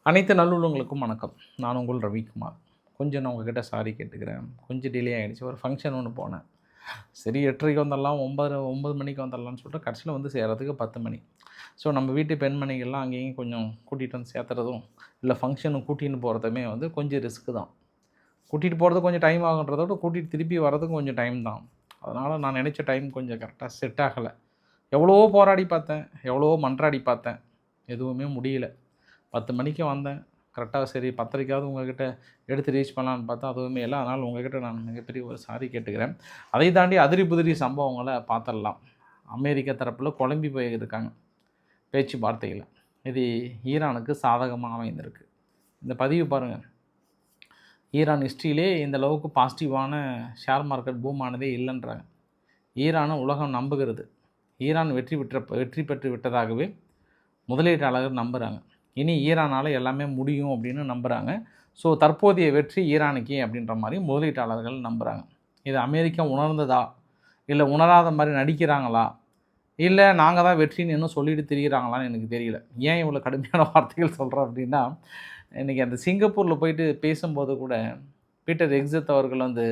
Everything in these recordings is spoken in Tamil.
அனைத்து நல்லுள்ளங்களுக்கும் வணக்கம். நான் உங்கள் ரவிக்குமார். கொஞ்சம் நான் உங்ககிட்ட சாரி கேட்டுக்கிறேன். கொஞ்சம் டிலே ஆகிடுச்சு. ஒரு ஃபங்க்ஷன் ஒன்று போனேன். சரி 8:30க்கு வந்துடலாம், 9 மணிக்கு வந்துடலாம்னு சொல்லிட்டு கடைசியில் வந்து சேர்றதுக்கு 10 மணி. ஸோ நம்ம வீட்டு பெண்மணிகள்லாம் அங்கேயும் கொஞ்சம் கூட்டிகிட்டு வந்து சேர்த்துறதும், இல்லை ஃபங்க்ஷனுக்கு கூட்டின்னு போகிறதுமே வந்து கொஞ்சம் ரிஸ்க்கு தான். கூட்டிகிட்டு போகிறது கொஞ்சம் டைம் ஆகுன்றத விட கூட்டிகிட்டு திருப்பி வர்றதுக்கும் கொஞ்சம் டைம் தான். அதனால் நான் நினச்ச டைம் கொஞ்சம் கரெக்டாக செட் ஆகலை. எவ்வளவோ போராடி பார்த்தேன், எவ்வளவோ மன்றாடி பார்த்தேன், எதுவுமே முடியல. 10 மணிக்கு வந்தேன். கரெக்டாக சரி 10:30க்காவது உங்கள்கிட்ட எடுத்து ரீச் பண்ணலான்னு பார்த்தா அதுவுமே இல்லை. அதனால் உங்கள்கிட்ட நான் மிகப்பெரிய ஒரு சாரி கேட்டுக்கிறேன். அதை தாண்டி அதிரி புதிரி சம்பவங்களை பார்த்துடலாம். அமெரிக்க தரப்பில் குழம்பி போயிருக்காங்க பேச்சுவார்த்தையில். இது ஈரானுக்கு சாதகமாக அமைந்திருக்கு. இந்த பதிவு பாருங்கள். ஈரான் ஹிஸ்ட்ரியிலே இந்த அளவுக்கு பாசிட்டிவான ஷேர் மார்க்கெட் பூம் ஆனதே இல்லைன்றாங்க. ஈரானை உலகம் நம்புகிறது. ஈரான் வெற்றி பெற்று விட்டதாகவே முதலீட்டாளர்கள் நம்புகிறாங்க. இனி ஈரானால் எல்லாமே முடியும் அப்படின்னு நம்புகிறாங்க. ஸோ தற்போதைய வெற்றி ஈரானுக்கே அப்படின்ற மாதிரி முதலீட்டாளர்கள் நம்புகிறாங்க. இது அமெரிக்கா உணர்ந்ததா, இல்லை உணராத மாதிரி நடிக்கிறாங்களா, இல்லை நாங்கள் தான் வெற்றின்னு இன்னும் சொல்லிட்டு திரிகிறாங்களான்னு எனக்கு தெரியல. ஏன் இவ்வளோ கடுமையான வார்த்தைகள் சொல்கிறேன் அப்படின்னா, இன்றைக்கி அந்த சிங்கப்பூரில் போயிட்டு பேசும்போது கூட பீட்டர் எக்ஸத் அவர்கள் வந்து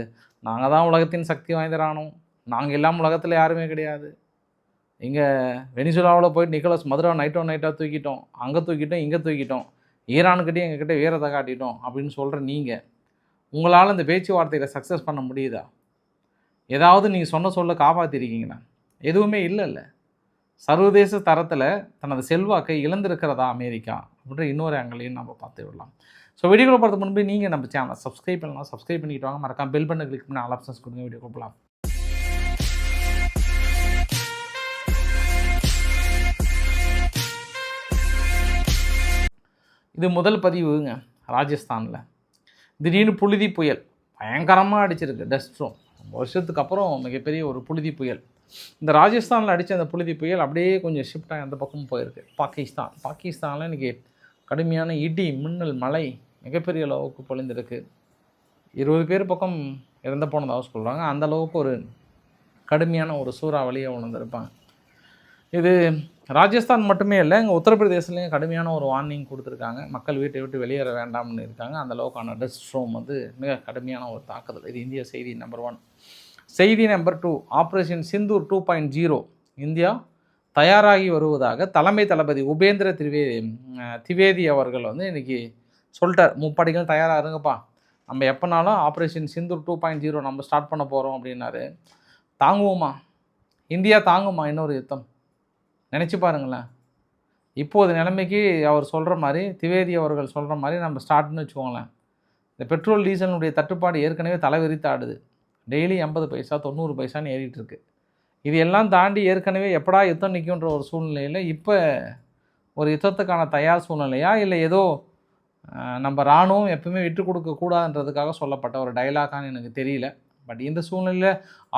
நாங்கள் தான் உலகத்தின் சக்தி வாய்ந்தரானோம், நாங்கள் இல்லாமல் உலகத்தில் யாருமே கிடையாது, இங்கே வெனிசுலாவில் போயிட்டு நிக்கோலஸ் மதுரா நைட்டாக தூக்கிட்டோம், அங்கே தூக்கிட்டோம், இங்கே தூக்கிட்டோம், ஈரானுக்கிட்டே எங்ககிட்ட வீரத்தை காட்டிட்டோம் அப்படின்னு சொல்கிற நீங்கள் உங்களால் இந்த பேச்சுவார்த்தையில் சக்ஸஸ் பண்ண முடியுதா? ஏதாவது நீங்கள் சொல்ல காப்பாற்றிருக்கீங்களா? எதுவுமே இல்லைல்ல. சர்வதேச தரத்தில் தனது செல்வாக்கை இழந்திருக்கிறதா அமெரிக்கா அப்படின்ற இன்னொரு ஆங்கிளையும் நம்ம பார்த்து விடலாம். ஸோ வீடியோவில் பார்த்து முன்பு நீங்கள் நம்ம சேனலை சப்ஸ்கிரைப் பண்ணலாம். சப்ஸ்கிரைப் பண்ணிட்டு வாங்க. மறக்காம பெல் பண்ண கிளிக் பண்ணி ஆல் ஆப்ஷன்ஸ் கொடுங்க. வீடியோ கொடுக்கலாம். இது முதல் பதிவுங்க. ராஜஸ்தானில் திடீர்னு புழுதி புயல் பயங்கரமாக அடிச்சிருக்கு. டஸ்ட்ரோம் வருஷத்துக்கு அப்புறம் மிகப்பெரிய ஒரு புழுதி புயல். இந்த ராஜஸ்தானில் அடித்த அந்த புழுதி புயல் அப்படியே கொஞ்சம் ஷிஃப்டாக அந்த பக்கமும் போயிருக்கு. பாகிஸ்தானில் இன்றைக்கி கடுமையான இடி மின்னல் மழை மிகப்பெரிய அளவுக்கு பொழிந்திருக்கு. 20 பேர் பக்கம் இறந்து போனதாக சொல்கிறாங்க. அந்த அளவுக்கு ஒரு கடுமையான ஒரு சூறாவளியை உணர்ந்திருப்பாங்க. இது ராஜஸ்தான் மட்டுமே இல்லை, இங்கே உத்தரப்பிரதேசத்துலேயும் கடுமையான ஒரு வார்னிங் கொடுத்துருக்காங்க. மக்கள் வீட்டை விட்டு வெளியேற வேண்டாம்னு இருக்காங்க. அந்த அளவுக்கான டஸ்ட் ஸ்ட்ரோம் வந்து மிக கடுமையான ஒரு தாக்குதல். இது இந்திய செய்தி நம்பர் 1. செய்தி நம்பர் 2, ஆப்ரேஷன் சிந்தூர் 2.0 இந்தியா தயாராகி வருவதாக தலைமை தளபதி உபேந்திர திவேதி அவர்கள் வந்து இன்றைக்கி சொல்லிட்டார். முப்படைகள் தயாராக இருங்கப்பா, நம்ம எப்போனாலும் ஆப்ரேஷன் சிந்தூர் 2.0 நம்ம ஸ்டார்ட் பண்ண போகிறோம் அப்படின்னாரு. தாங்குவோமா? இந்தியா தாங்குமா இன்னொரு யுத்தம்? நினச்சி பாருங்களேன். இப்போது நிலைமைக்கு அவர் சொல்கிற மாதிரி, திவேதி அவர்கள் சொல்கிற மாதிரி நம்ம ஸ்டார்ட்னு வச்சுக்கோங்களேன். இந்த பெட்ரோல் டீசலுடைய தட்டுப்பாடு ஏற்கனவே தலைவிரித்தாடுது. டெய்லி 80 பைசா 90 பைசான்னு ஏறிட்டுருக்கு. இது எல்லாம் தாண்டி ஏற்கனவே எப்படா யுத்தம் நிற்குன்ற ஒரு சூழ்நிலையில் இப்போ ஒரு யுத்தத்துக்கான தயார் சூழ்நிலையா, இல்லை ஏதோ நம்ம இராணுவம் எப்பவுமே விட்டு கொடுக்கக்கூடாதுன்றதுக்காக சொல்லப்பட்ட ஒரு டைலாகான்னு எனக்கு தெரியல. பட் இந்த சூழ்நிலையில்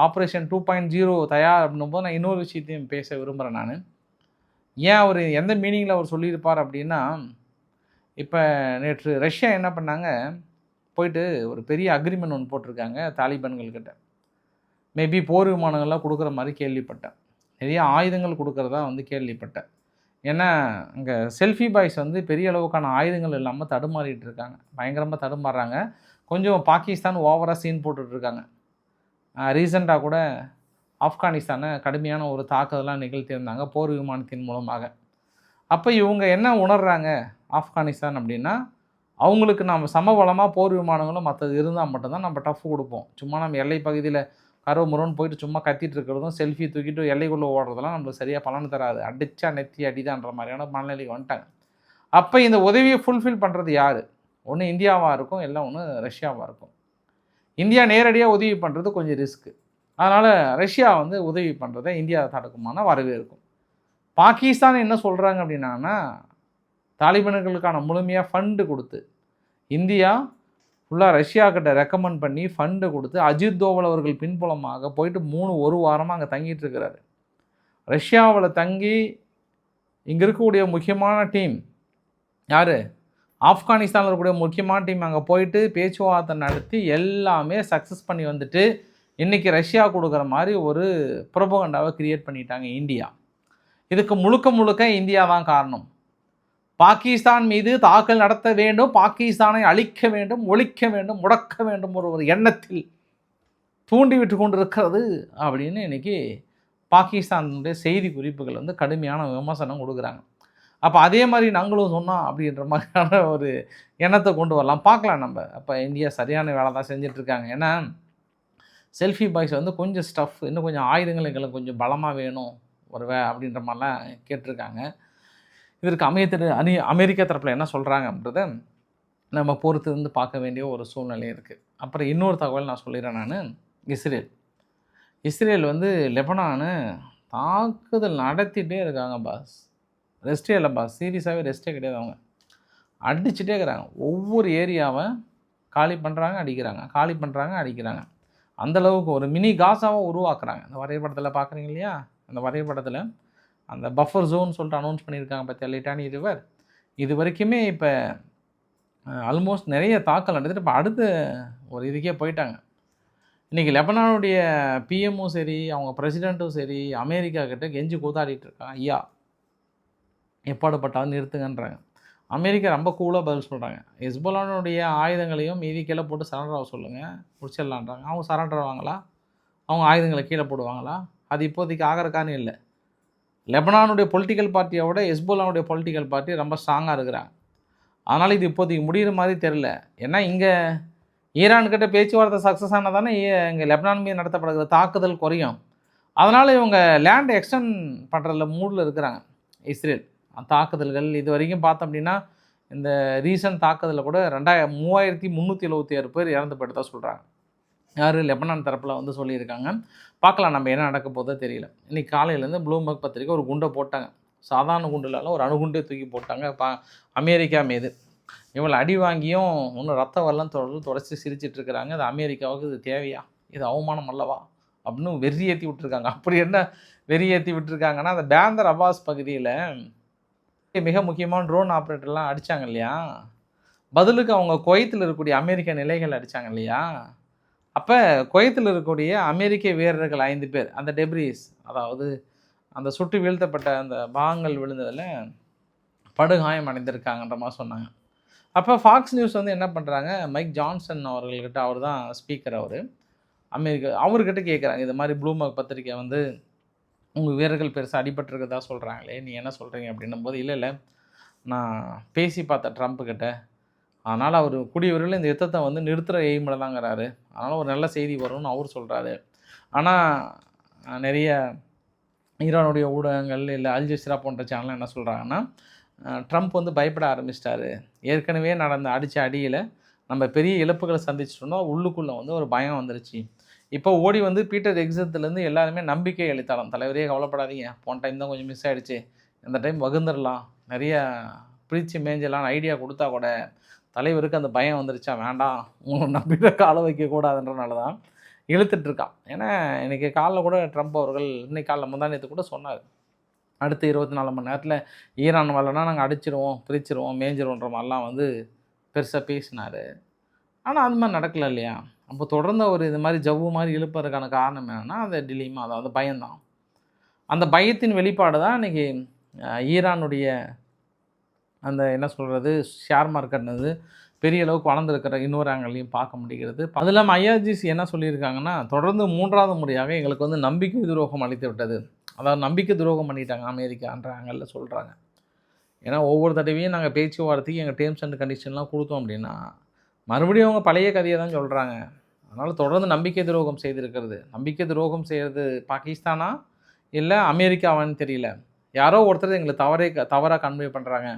ஆப்ரேஷன் 2.0 தயார் அப்படின்னும் போது நான் இன்னொரு விஷயத்தையும் பேச விரும்புகிறேன். நான் ஏன் அவர் எந்த மீனிங்கில் அவர் சொல்லியிருப்பார் அப்படின்னா, இப்போ நேற்று ரஷ்யா என்ன பண்ணாங்க, போயிட்டு ஒரு பெரிய அக்ரிமெண்ட் ஒன்று போட்டிருக்காங்க தாலிபான்கள்கிட்ட. மேபி போர் விமானங்கள்லாம் கொடுக்குற மாதிரி கேள்விப்பட்டேன். நிறைய ஆயுதங்கள் கொடுக்குறதா வந்து கேள்விப்பட்டேன். ஏன்னா அங்கே செல்ஃபி பாய்ஸ் வந்து பெரிய அளவுக்கான ஆயுதங்கள் இல்லாமல் தடுமாறிட்டு இருக்காங்க, பயங்கரமாக தடுமாறுறாங்க. கொஞ்சம் பாகிஸ்தான் ஓவராக சீன் போட்டுட்ருக்காங்க. ரீசெண்டாக கூட ஆப்கானிஸ்தானை கடுமையான ஒரு தாக்குதலாம் நிகழ்த்தியிருந்தாங்க போர் விமானத்தின் மூலமாக. அப்போ இவங்க என்ன உணர்கிறாங்க ஆப்கானிஸ்தான் அப்படின்னா, அவங்களுக்கு நம்ம சமபலமாக போர் விமானங்களும் மற்றது இருந்தால் மட்டும்தான் நம்ம டஃப் கொடுப்போம். சும்மா நம்ம எல்லை பகுதியில் கருவமுறன்னு போயிட்டு சும்மா கத்திட்டு இருக்கிறதும் செல்ஃபி தூக்கிட்டு எல்லைக்குள்ளே ஓடுறதெல்லாம் நம்மளுக்கு சரியாக பலன் தராது. அடித்தா நெத்தி அடிதான்ற மாதிரியான மனநிலைக்கு வந்துட்டாங்க. அப்போ இந்த உதவியை ஃபுல்ஃபில் பண்ணுறது யார்? ஒன்று இந்தியாவாக இருக்கும், இல்லை ஒன்று ரஷ்யாவாக இருக்கும். இந்தியா நேரடியாக உதவி பண்ணுறது கொஞ்சம் ரிஸ்க்கு. அதனால் ரஷ்யா வந்து உதவி பண்ணுறதை இந்தியா தடுக்குமான வரவேற்கும். பாகிஸ்தான் என்ன சொல்கிறாங்க அப்படின்னா, தாலிபான்களுக்கான முழுமையாக ஃபண்டு கொடுத்து இந்தியா ஃபுல்லாக ரஷ்யா கிட்ட ரெக்கமெண்ட் பண்ணி ஃபண்டு கொடுத்து அஜித் தோவல் அவர்கள் பின்புலமாக போயிட்டு ஒரு வாரமாக அங்கே தங்கிட்டு இருக்கிறாரு. ரஷ்யாவில் தங்கி இங்கே இருக்கக்கூடிய முக்கியமான டீம் யார்? ஆப்கானிஸ்தானில் இருக்கக்கூடிய முக்கியமான டீம் அங்கே போயிட்டு பேச்சுவார்த்தை நடத்தி எல்லாமே சக்ஸஸ் பண்ணி வந்துட்டு இன்றைக்கி ரஷ்யா கொடுக்குற மாதிரி ஒரு புரோபகண்டாவை கிரியேட் பண்ணிட்டாங்க இந்தியா. இதுக்கு முழுக்க இந்தியா தான் காரணம். பாகிஸ்தான் மீது தாக்கல் நடத்த வேண்டும், பாகிஸ்தானை அழிக்க வேண்டும், ஒழிக்க வேண்டும், முடக்க வேண்டும் ஒரு எண்ணத்தில் தூண்டிவிட்டு கொண்டிருக்கிறது அப்படின்னு இன்றைக்கி பாகிஸ்தானுடைய செய்தி குறிப்புகள் வந்து கடுமையான விமர்சனம் கொடுக்குறாங்க. அப்போ அதே மாதிரி நாங்களும் சொன்னோம் அப்படின்ற மாதிரியான ஒரு எண்ணத்தை கொண்டு வரலாம், பார்க்கலாம் நம்ம. அப்போ இந்தியா சரியான வேலை தான் செஞ்சிட்ருக்காங்க. ஏன்னா செல்ஃபி பாய்ஸ் வந்து கொஞ்சம் ஸ்டஃப், இன்னும் கொஞ்சம் ஆயுதங்கள் எங்களுக்கு கொஞ்சம் பலமாக வேணும் அப்படின்ற மாதிரிலாம் கேட்டிருக்காங்க. இதற்கு அமெரிக்கா தரப்பில் என்ன சொல்கிறாங்க அப்படின்றத நம்ம பொறுத்து இருந்து பார்க்க வேண்டிய ஒரு சூழ்நிலை இருக்குது. அப்புறம் இன்னொரு தகவல் நான் சொல்லிடுறேன். நான் இஸ்ரேல் வந்து லெபனானு தாக்குதல் நடத்திட்டே இருக்காங்க பாஸ். ரெஸ்ட்டே இல்லை பாஸ், சீரியஸாகவே ரெஸ்ட்டே கிடையாது. அவங்க அடிச்சுட்டே இருக்கிறாங்க. ஒவ்வொரு ஏரியாவை காலி பண்ணுறாங்க, அடிக்கிறாங்க, காலி பண்ணுறாங்க, அடிக்கிறாங்க. அந்தளவுக்கு ஒரு மினி காசாவை உருவாக்குறாங்க. அந்த வரைபடத்தில் பார்க்குறீங்க இல்லையா, அந்த வரைபடத்தில் அந்த பஃபர் ஜோன் சொல்லிட்டு அனௌன்ஸ் பண்ணியிருக்காங்க பார்த்தியா, லிட்டானி ரிவர். இது வரைக்குமே இப்போ ஆல்மோஸ்ட் நிறைய தாக்கல் நடந்துட்டு இப்போ அடுத்த ஒரு இதுக்கே போயிட்டாங்க. இன்றைக்கி லெபனானுடைய பிஎம்மும் சரி, அவங்க பிரசிடெண்ட்டும் சரி, அமெரிக்கா கிட்ட கெஞ்சி கூத்தாடிட்டு இருக்காங்க, ஐயா எப்பாடுபட்டாலும் நிறுத்துங்கன்றாங்க. அமெரிக்கா ரொம்ப கூலாக பதில் சொல்கிறாங்க. ஹெஸ்போலானுடைய ஆயுதங்களையும் மீதி கீழே போட்டு சரண்டர் ஆக சொல்லுங்கள், முடிச்சிடலான்றாங்க. அவங்க சரண்டர் ஆவாங்களா? அவங்க ஆயுதங்களை கீழே போடுவாங்களா? அது இப்போதைக்கு ஆகிறக்கானே இல்லை. லெபனானுடைய பொலிட்டிக்கல் பார்ட்டியை விட ஹெஸ்போலானுடைய பொலிட்டிக்கல் பார்ட்டி ரொம்ப ஸ்ட்ராங்காக இருக்கிறாங்க. அதனால் இது இப்போதைக்கு முடிகிற மாதிரி தெரில. ஏன்னா இங்கே ஈரான்கிட்ட பேச்சுவார்த்தை சக்ஸஸ் ஆனால் தானே இங்கே லெபனான் மீது நடத்தப்படுகிற தாக்குதல் குறையும். அதனால் இவங்க லேண்ட் எக்ஸ்டெண்ட் பண்ணுறதுல மூடில் இருக்கிறாங்க இஸ்ரேல். தாக்குதல்கள் இது வரைக்கும் பார்த்தோம் அப்படின்னா இந்த ரீசன்ட் தாக்குதலில் கூட 3376 பேர் இறந்து போய்ட்டு தான் சொல்கிறாங்க. யார்? லெபனான் தரப்பில் வந்து சொல்லியிருக்காங்க. பார்க்கலாம் நம்ம என்ன நடக்க போதோ தெரியல. இன்றைக்கி காலையிலேருந்து ப்ளூம்பர்க் பத்திரிக்கை ஒரு குண்டை போட்டாங்க. சாதாரண குண்டுலாம் ஒரு அணுகுண்டே தூக்கி போட்டாங்க அமெரிக்கா மீது. இவங்களை அடி வாங்கியும் ஒன்றும் ரத்த வரலாம் தொடச்சி சிரிச்சிட்ருக்கிறாங்க. அது அமெரிக்காவுக்கு இது தேவையா? இது அவமானம் அல்லவா அப்படின்னு வெறி ஏற்றி விட்டுருக்காங்க. அப்படி என்ன வெறி ஏற்றி விட்டுருக்காங்கன்னா, அந்த பேந்தர் அப்பாஸ் பகுதியில் மிக முக்கியமான ட்ரோன் ஆப்ரேட்டர்லாம் அடித்தாங்க இல்லையா, பதிலுக்கு அவங்க குவைத்தில் இருக்கக்கூடிய அமெரிக்க நிலைகள் அடித்தாங்க இல்லையா. அப்போ குவைத்தில் இருக்கக்கூடிய அமெரிக்க வீரர்கள் 5 பேர் அந்த டெப்ரீஸ், அதாவது அந்த சுட்டு வீழ்த்தப்பட்ட அந்த பாகங்கள் விழுந்ததில் படுகாயம் அடைந்திருக்காங்கன்ற மாதிரி சொன்னாங்க. அப்போ ஃபாக்ஸ் நியூஸ் வந்து என்ன பண்ணுறாங்க, மைக் ஜான்சன் அவர்கள்கிட்ட, அவர் தான் ஸ்பீக்கர், அமெரிக்கா, அவர்கிட்ட கேட்குறாங்க, இது மாதிரி ப்ளூம்பர்க் பத்திரிக்கை வந்து உங்கள் வீரர்கள் பெருசாக அடிபட்டிருக்கதா சொல்கிறாங்களே, நீ என்ன சொல்கிறீங்க அப்படின்னும் போது, இல்லை நான் பேசி பார்த்தேன் ட்ரம்ப்புக்கிட்ட, அதனால் அவர் கூடிய விரைவில் இந்த யுத்தத்தை வந்து நிறுத்துகிற எய்மில் தாங்கிறாரு, அதனால் ஒரு நல்ல செய்தி வரும்னு அவர் சொல்கிறாரு. ஆனால் நிறைய ஈரானுடைய ஊடகங்கள் இல்லை அல் ஜஸீரா போன்ற சேனல் என்ன சொல்கிறாங்கன்னா, ட்ரம்ப் வந்து பயப்பட ஆரம்பிச்சிட்டாரு, ஏற்கனவே நடந்த அடியில் நம்ம பெரிய இழப்புகளை சந்திச்சிட்டோம்னா உள்ளுக்குள்ளே வந்து ஒரு பயம் வந்துருச்சு, இப்போ ஓடி வந்து பீட்டர் எக்ஸத்துலேருந்து எல்லாருமே நம்பிக்கை அளித்தாலும், தலைவரே கவலைப்படாதீங்க, போன டைம் தான் கொஞ்சம் மிஸ் ஆகிடுச்சு, இந்த டைம் வகுந்துடலாம், நிறைய பிரித்து மேஞ்சலான்னு ஐடியா கொடுத்தா கூட தலைவருக்கு அந்த பயம் வந்துருச்சா, வேண்டாம் உங்களை நம்பிட்ட காலை வைக்கக்கூடாதுன்றனால தான் இழுத்துட்ருக்கான். ஏன்னா இன்றைக்கி காலைல கூட ட்ரம்ப் அவர்கள் இன்றைக்கி காலைல முந்தானத்து கூட சொன்னார், அடுத்த 24 மணி நேரத்தில் ஈரான் வரலன்னா நாங்கள் அடிச்சிடுவோம், பிரிச்சிடுவோம், மேய்ஞ்சிருவோன்ற மாதிரிலாம் வந்து பெருசாக பேசினார். ஆனால் அது மாதிரி நடக்கலை இல்லையா. அப்போ தொடர்ந்து அவர் இது மாதிரி ஜவ்வு மாதிரி இழுப்பதற்கான காரணம் என்னென்னா அந்த டிலீமா, அதாவது பயம்தான். அந்த பயத்தின் வெளிப்பாடு தான் இன்றைக்கி ஈரானுடைய அந்த என்ன சொல்கிறது ஷேர் மார்க்கெட் வந்து பெரிய அளவுக்கு வளர்ந்துருக்கிற இன்னொரு ஆங்கிலையும் பார்க்க முடிகிறது. அது இல்லாமல் IRGC என்ன சொல்லியிருக்காங்கன்னா, தொடர்ந்து 3வது முறையாக எங்களுக்கு வந்து நம்பிக்கை துரோகம் அளித்து விட்டது, அதாவது நம்பிக்கை துரோகம் பண்ணிட்டாங்க அமெரிக்கான்ற ஆங்கிளில் சொல்கிறாங்க. ஏன்னா ஒவ்வொரு தடவையும் நாங்கள் பேச்சுவார்த்தைக்கு எங்கள் டேர்ம்ஸ் அண்ட் கண்டிஷன்லாம் கொடுத்தோம் அப்படின்னா மறுபடியும் அவங்க பழைய கதையை தான் சொல்கிறாங்க. அதனால் தொடர்ந்து நம்பிக்கை துரோகம் செய்திருக்கிறது. நம்பிக்கை துரோகம் செய்கிறது பாகிஸ்தானா இல்லை அமெரிக்காவான்னு தெரியல, யாரோ ஒருத்தர் எங்களை தவறாக கன்வே பண்ணுறாங்க.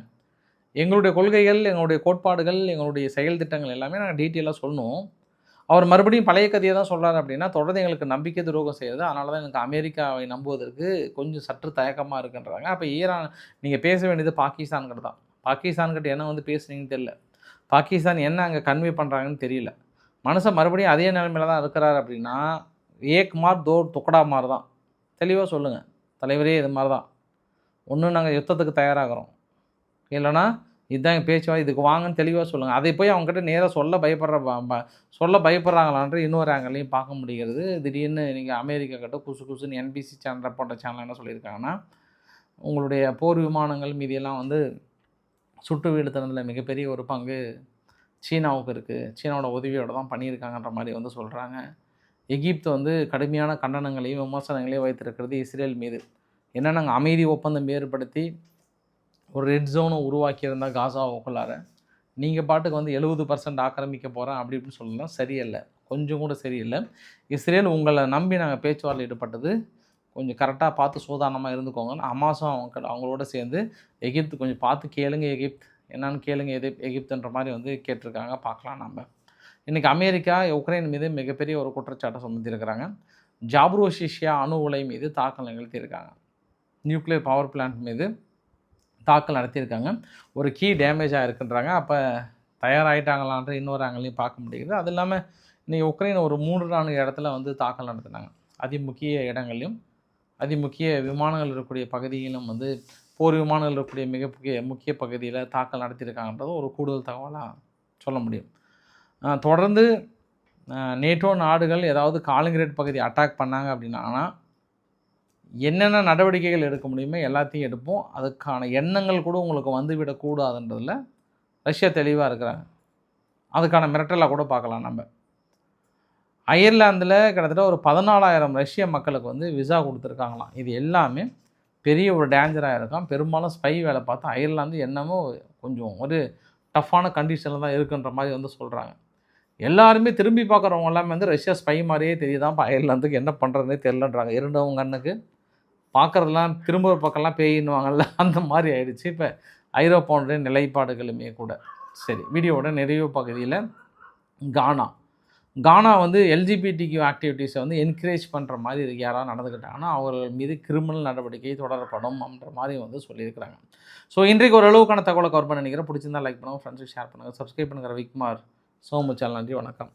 எங்களுடைய கொள்கைகள், எங்களுடைய கோட்பாடுகள், எங்களுடைய செயல் திட்டங்கள் எல்லாமே நாங்கள் டீட்டெயிலாக சொல்லணும். அவர் மறுபடியும் பழைய கதையை தான் சொல்கிறார் அப்படின்னா தொடர்ந்து எங்களுக்கு நம்பிக்கை துரோகம் செய்கிறது, அதனால தான் எனக்கு அமெரிக்காவை நம்புவதற்கு கொஞ்சம் சற்று தயக்கமாக இருக்குன்றாங்க. அப்போ ஈரான் நீங்கள் பேச வேண்டியது பாகிஸ்தான்கிட்ட தான். பாகிஸ்தான்கிட்ட என்ன வந்து பேசுனீங்கன்னு தெரியல, பாகிஸ்தான் என்ன அங்கே கன்வே பண்ணுறாங்கன்னு தெரியல. மனுஷன் மறுபடியும் அதே நிலைமையில் தான் இருக்கிறார் அப்படின்னா ஏக் மார் தோ துக்கடா மார் தான். தெளிவாக சொல்லுங்கள் தலைவரே, இது மாதிரி தான். ஒன்று நாங்கள் யுத்தத்துக்கு தயாராகிறோம், இல்லைனா இதுதான் எங்கள் பேச்சுவார்த்தை, இதுக்கு வாங்கன்னு தெளிவாக சொல்லுங்கள். அதை போய் அவங்ககிட்ட நேராக சொல்ல பயப்படுறாங்களான்ற இன்னொரு ஆங்கிலையும் பார்க்க முடிகிறது. திடீர்னு நீங்கள் அமெரிக்கா கிட்ட குசுன்னு NBC சேனல் போன்ற சேனல் என்ன சொல்லியிருக்காங்கன்னா, உங்களுடைய போர் விமானங்கள் மீதியெல்லாம் வந்து சுட்டு வீழ்த்தினதில் மிகப்பெரிய ஒரு பங்கு சீனாவுக்கு இருக்குது. சீனாவோட உதவியோடு தான் பண்ணியிருக்காங்கன்ற மாதிரி வந்து சொல்கிறாங்க. எகிப்து வந்து கடுமையான கண்டனங்களையும் விமர்சனங்களையும் வைத்திருக்கிறது இஸ்ரேல் மீது. ஏன்னா நாங்கள் அமைதி ஒப்பந்தம் ஏற்படுத்தி ஒரு ரெட் ஜோனை உருவாக்கியிருந்தால் காசாவுக்குள்ளார நீங்கள் பாட்டுக்கு வந்து 70% ஆக்கிரமிக்க போகிறேன் அப்படி இப்படின்னு சொல்லலாம், சரியில்லை, கொஞ்சம் கூட சரியில்லை. இஸ்ரேல் உங்களை நம்பி நாங்கள் பேச்சுவார்த்தை ஈடுபட்டது, கொஞ்சம் கரெக்டாக பார்த்து சூதானமாக இருந்துக்கோங்கன்னு ஹமாஸும் அவங்களோட சேர்ந்து எகிப்து கொஞ்சம் பார்த்து கேளுங்க, என்னன்னு கேளுங்க எகிப்துன்ற மாதிரி வந்து கேட்டிருக்காங்க. பார்க்கலாம் நம்ம. இன்றைக்கி அமெரிக்கா உக்ரைன் மீது மிகப்பெரிய ஒரு குற்றச்சாட்டை சுமத்திருக்கிறாங்க. ஜாப்ரோசிஷியா அணு உலை மீது தாக்கல் நிகழ்த்தியிருக்காங்க. நியூக்ளியர் பவர் பிளான்ட் மீது தாக்கல் நடத்தியிருக்காங்க. ஒரு கீ டேமேஜாக இருக்குன்றாங்க. அப்போ தயாராகிட்டாங்களான்ற இன்னொரு ஆங்கிலையும் பார்க்க முடியுது. அது இல்லாமல் இன்றைக்கி உக்ரைன் ஒரு 3-4 இடத்துல வந்து தாக்கல் நடத்தினாங்க. அதிமுக்கிய இடங்கள்லையும் அதிமுக்கிய விமானங்கள் இருக்கக்கூடிய பகுதியிலும் வந்து போர் விமானங்கள் இருக்கக்கூடிய முக்கிய பகுதியில் தாக்கல் நடத்தியிருக்காங்கன்றது ஒரு கூடுதல் தகவலாக சொல்ல முடியும். தொடர்ந்து நேட்டோ நாடுகள் ஏதாவது காலிங்கிரேட் பகுதி அட்டாக் பண்ணாங்க அப்படின்னா என்னென்ன நடவடிக்கைகள் எடுக்க முடியுமோ எல்லாத்தையும் எடுப்போம். அதுக்கான எண்ணங்கள் கூட உங்களுக்கு வந்துவிடக்கூடாதுன்றதில் ரஷ்யா தெளிவாக இருக்கிறாங்க. அதுக்கான மிரட்டலாக கூட பார்க்கலாம் நம்ம. அயர்லாந்தில் கிட்டத்தட்ட ஒரு 14,000 ரஷ்ய மக்களுக்கு வந்து விசா கொடுத்துருக்காங்களாம். இது எல்லாமே பெரிய ஒரு டேஞ்சராக இருக்காம். பெரும்பாலும் ஸ்பை வேலை பார்த்து அயர்லாந்து என்னமோ கொஞ்சம் ஒரு டஃப்பான கண்டிஷனில் தான் இருக்குன்ற மாதிரி வந்து சொல்கிறாங்க. எல்லாருமே திரும்பி பார்க்குறவங்க எல்லாமே வந்து ரஷ்யா ஸ்பை மாதிரியே தெரியுதான். இப்போ அயர்லாந்துக்கு என்ன பண்ணுறதுனே தெரிலன்றாங்க. இருண்டவங்க கண்ணுக்கு பார்க்குறதுலாம் திரும்ப ஒரு பக்கம்லாம் பேயின்னுவாங்கல்ல, அந்த மாதிரி ஆயிடுச்சு இப்போ ஐரோப்பாவுடைய நிலைப்பாடுகளுமே கூட. சரி, வீடியோவோட நிறைவு பகுதியில் கானா வந்து எல்ஜிபிடிக்யூ ஆக்டிவிட்டீஸை வந்து என்கரேஜ் பண்ணுற மாதிரி இதுக்கு யாராவது நடந்துக்கிட்டாங்கன்னா அவர்கள் மீது கிரிமினல் நடவடிக்கை தொடரப்படும் அப்படின்ற மாதிரி வந்து சொல்லியிருக்கிறாங்க. ஸோ இன்றைக்கு ஓரளவுக்கான தகவலை கவர் பண்ண நினைக்கிறேன். பிடிச்சிருந்தா லைக் பண்ணுங்கள், ஃப்ரெண்ட்ஸுக்கு ஷேர் பண்ணுங்கள், சப்ஸ்கிரைப் பண்ணுங்கள். ரவிக்குமார் சோமு சேனல். நன்றி, வணக்கம்.